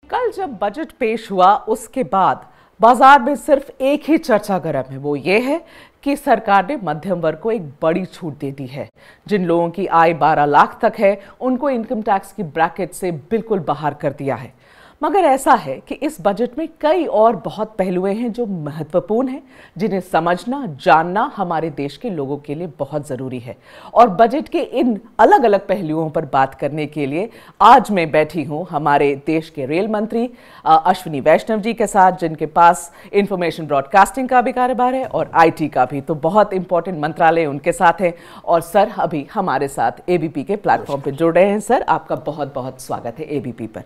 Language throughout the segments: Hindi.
कल जब बजट पेश हुआ उसके बाद बाजार में सिर्फ एक ही चर्चा गर्म है, वो ये है कि सरकार ने मध्यम वर्ग को एक बड़ी छूट दे दी है। जिन लोगों की आय 12 लाख तक है उनको इनकम टैक्स की ब्रैकेट से बिल्कुल बाहर कर दिया है। मगर ऐसा है कि इस बजट में कई और बहुत पहलुएं हैं जो महत्वपूर्ण हैं, जिन्हें समझना जानना हमारे देश के लोगों के लिए बहुत जरूरी है। और बजट के इन अलग अलग पहलुओं पर बात करने के लिए आज मैं बैठी हूं हमारे देश के रेल मंत्री अश्विनी वैष्णव जी के साथ, जिनके पास इंफॉर्मेशन ब्रॉडकास्टिंग का भी कार्यभार है और IT का भी, तो बहुत इंपॉर्टेंट मंत्रालय उनके साथ है। और सर अभी हमारे साथ ABP के प्लेटफॉर्म पर जुड़ रहे हैं। सर आपका बहुत बहुत स्वागत है ABP पर।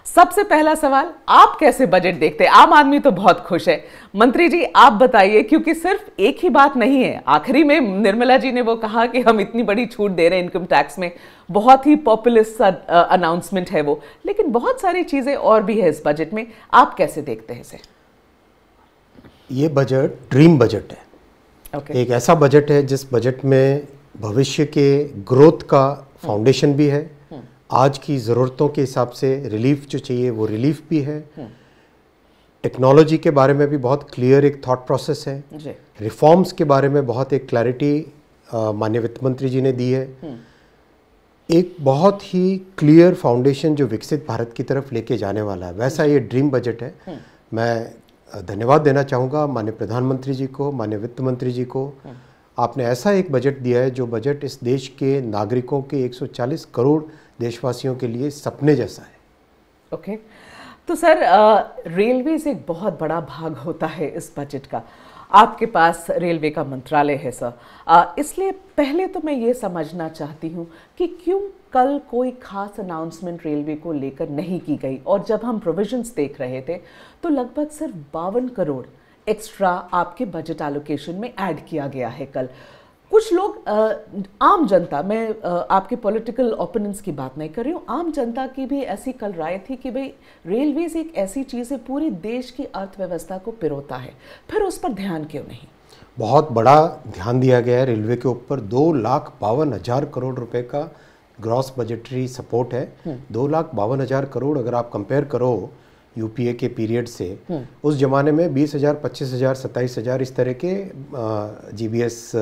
सबसे पहला सवाल, आप कैसे बजट देखते हैं? आम आदमी तो बहुत खुश है, मंत्री जी आप बताइए, क्योंकि सिर्फ एक ही बात नहीं है। आखिरी में निर्मला जी ने वो कहा कि हम इतनी बड़ी छूट दे रहे हैं इनकम टैक्स में, बहुत ही पॉपुलिस्ट अनाउंसमेंट है वो, लेकिन बहुत सारी चीजें और भी है इस बजट में। आप कैसे देखते हैं इसे? ये बजट ड्रीम बजट है। एक ऐसा बजट है जिस बजट में भविष्य के ग्रोथ का फाउंडेशन भी है, आज की ज़रूरतों के हिसाब से रिलीफ जो चाहिए वो रिलीफ भी है, टेक्नोलॉजी के बारे में भी बहुत क्लियर एक थॉट प्रोसेस है, रिफॉर्म्स के बारे में बहुत एक क्लैरिटी माननीय वित्त मंत्री जी ने दी है। एक बहुत ही क्लियर फाउंडेशन जो विकसित भारत की तरफ लेके जाने वाला है, वैसा ये ड्रीम बजट है। मैं धन्यवाद देना चाहूँगा माननीय प्रधानमंत्री जी को, माननीय वित्त मंत्री जी को। आपने ऐसा एक बजट दिया है जो बजट इस देश के नागरिकों के 140 करोड़ देशवासियों के लिए सपने जैसा है। ओके, तो सर रेलवे से एक बहुत बड़ा भाग होता है इस बजट का। आपके पास रेलवे का मंत्रालय है सर, इसलिए पहले तो मैं ये समझना चाहती हूँ कि क्यों कल कोई खास अनाउंसमेंट रेलवे को लेकर नहीं की गई, और जब हम प्रोविजंस देख रहे थे तो लगभग सिर्फ 52 करोड़ एक्स्ट्रा आपके बजट एलोकेशन में ऐड किया गया है कल। कुछ लोग आम जनता, मैं आपके पॉलिटिकल ओपोनेंट्स की बात नहीं कर रही हूँ, आम जनता की भी ऐसी कल राय थी कि भाई रेलवेज एक ऐसी चीज़ है पूरी देश की अर्थव्यवस्था को पिरोता है, फिर उस पर ध्यान क्यों नहीं? बहुत बड़ा ध्यान दिया गया है रेलवे के ऊपर। 2,52,000 करोड़ रुपए का ग्रॉस बजटरी सपोर्ट है। 2,52,000 करोड़ अगर आप कंपेयर करो UPA के पीरियड से, उस जमाने में 20,000, 25,000, 27,000 इस तरह के GBS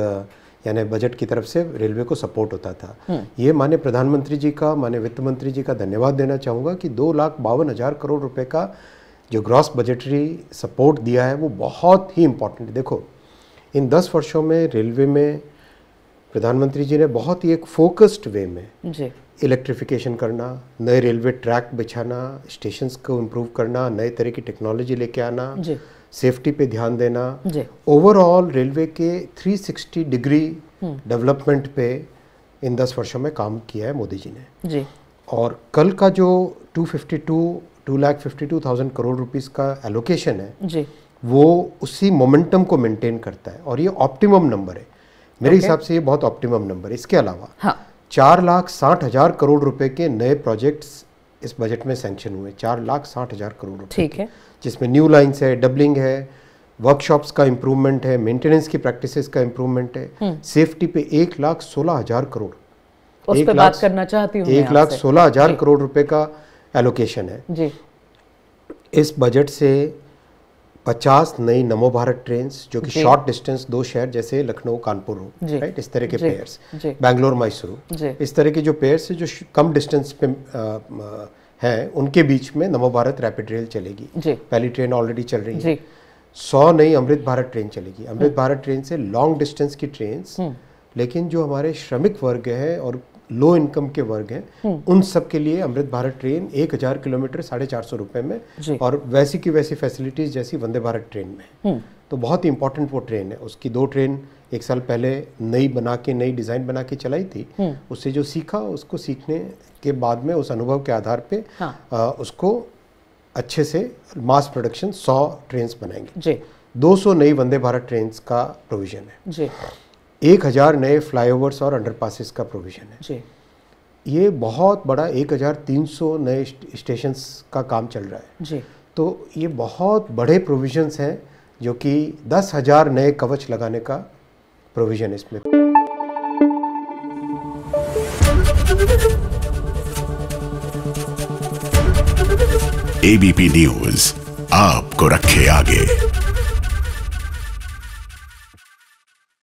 यानी बजट की तरफ से रेलवे को सपोर्ट होता था। ये माननीय प्रधानमंत्री जी का, माननीय वित्त मंत्री जी का धन्यवाद देना चाहूँगा कि 2,52,000 करोड़ रुपए का जो ग्रॉस बजटरी सपोर्ट दिया है वो बहुत ही इम्पोर्टेंट है। देखो, इन 10 वर्षों में रेलवे में प्रधानमंत्री जी ने बहुत ही एक फोकस्ड वे में इलेक्ट्रिफिकेशन करना, नए रेलवे ट्रैक बिछाना, स्टेशंस को इम्प्रूव करना, नए तरह की टेक्नोलॉजी लेके आना, सेफ्टी पे ध्यान देना, ओवरऑल रेलवे के 360 डिग्री डेवलपमेंट पे इन 10 वर्षों में काम किया है मोदी जी ने। और कल का जो 2,52,000 करोड़ रुपीस का एलोकेशन है वो उसी मोमेंटम को मेंटेन करता है, और ये ऑप्टिमम नंबर है मेरे हिसाब से। ये बहुत ऑप्टिमम नंबर है। इसके अलावा 4,60,000 करोड़ रुपए के नए प्रोजेक्ट्स इस बजट में सैंक्शन हुए। 4,60,000 करोड़ रुपए, ठीक है, जिसमें न्यू लाइन्स है, डबलिंग है, वर्कशॉप्स का इम्प्रूवमेंट है, मेंटेनेंस की प्रैक्टिसेस का इम्प्रूवमेंट है, सेफ्टी पे 1,16,000 करोड़, उस पे बात करना चाहती हूँ। 1,16,000 करोड़ रुपए का एलोकेशन है जी। इस बजट से 50 नई नमो भारत ट्रेन जो कि शॉर्ट डिस्टेंस 2 शहर जैसे लखनऊ कानपुर हो, राइट, इस तरह के पेयर्स, बैंगलोर मैसूरू, इस तरह के जो पेयर्स जो कम डिस्टेंस पे हैं उनके बीच में नमो भारत रैपिड रेल चलेगी। पहली ट्रेन ऑलरेडी चल रही है। 100 नई अमृत भारत ट्रेन चलेगी। अमृत भारत ट्रेन से लॉन्ग डिस्टेंस की ट्रेन, लेकिन जो हमारे श्रमिक वर्ग है और लो इनकम के वर्ग हैं उन सब के लिए अमृत भारत ट्रेन 1,000 किलोमीटर 450 रुपए में, और वैसी की वैसी फैसिलिटीज जैसी वंदे भारत ट्रेन में। तो बहुत ही इंपॉर्टेंट वो ट्रेन है। उसकी 2 ट्रेन 1 साल पहले नई डिजाइन बना के चलाई थी। उससे जो सीखा, उसको सीखने के बाद में उस अनुभव के आधार पे उसको अच्छे से मास प्रोडक्शन 100 ट्रेन बनाएंगे। 200 नई वंदे भारत ट्रेन का प्रोविजन है। 1,000 नए फ्लाईओवर्स और अंडरपासेस का प्रोविजन है। ये बहुत बड़ा 1,300 नए स्टेशंस का काम चल रहा है। तो ये बहुत बड़े प्रोविजंस हैं जो कि 10,000 नए कवच लगाने का प्रोविजन इसमें। एबीपी न्यूज आपको रखे आगे।